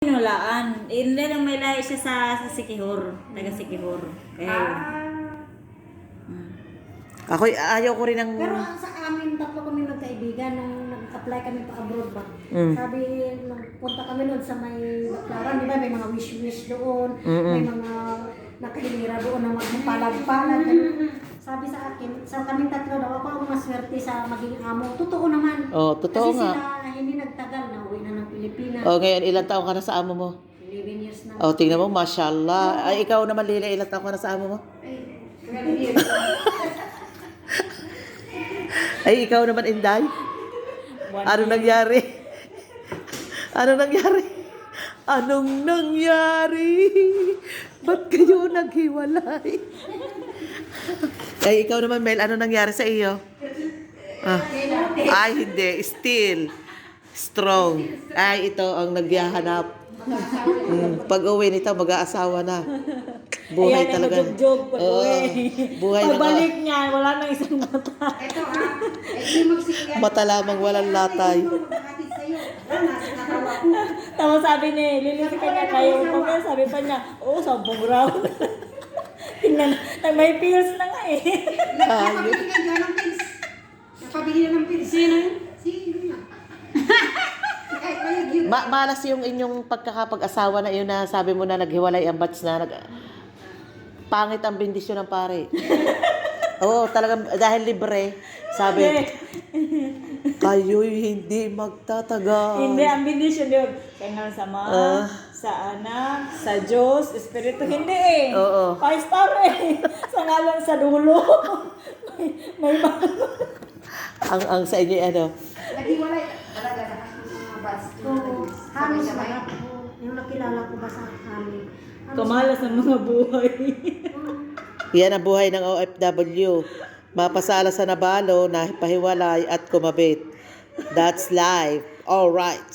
Hinulaan. Hindi lang may lahi siya sa Sikihor. Taga Sikihor. Kaya yun. Ako, ayaw ko rin ng... Pero ang sa amin, tatlo kami magkaibigan nung nag-apply kami pa abroad ba. Sabi, nung punta kami doon sa may Baclaran, di ba, may mga wish-wish doon, may mga nakahilira doon na magpalag-palag. Sabi sa akin, sa kaming tatlo daw, ako ang maswerte sa maging amo. Totoo naman. Oh, totoo Kasi nga. sila hindi nagtagal na uwi na ng Pilipinas. Oh, ngayon, ilang taon ka na sa amo mo? 11 years na. Oh, tingnan mo, mashallah. Ay, ikaw naman, Lila, ilang taon ka na sa amo mo? Ay, ikaw naman, Inday? Ano nangyari? Ano nangyari? Anong nangyari? Ba't kayo naghiwalay? Ay, ikaw naman, Mel, ano nangyari sa iyo? Ah. Ay, hindi. Still. Strong. Ay, ito ang naghahanap. Pag uwi nito, mag-aasawa na. Buhay Ayan, talaga. magjog-jog pag Oo, uwi. buhay na Pagbalik niya, wala nang isang mata. Ito ha, hindi magsikiyan. mata lamang walang latay. Magkakatid sa'yo. Nasa katawa ko. Tapos sabi ni Lili sa kanya, kayo pa sabi pa niya, oo, 10 round. Tingnan, may pills na nga eh. Napabili ka dyan ng pils. Napabili na ng pils. Sino yun? Sino yun? Ay, bayag yun. Malas yung inyong pagkakapag-asawa na yun na sabi mo na naghiwalay ang batch na pangit ang bendisyon ng pare. Oo, talagang dahil libre. Sabi, kayo'y hindi magtatagal. Hindi, ang bendisyon yun. Kaya nga sa Ama, sa Anak, sa Diyos, Espiritu, hindi eh. Oo. 5 star eh. Sa ngalan sa dulo. may Ang sa inyo, ano? Naghiwalay. Talaga na mga bats. Oo. Halos lahat po. Yung nakilala ko ba sa amin. Kamalas ng mga buhay. Yan ang buhay ng OFW. Mapasala sa nabalo, napahiwalay at kumabit. That's life. All right.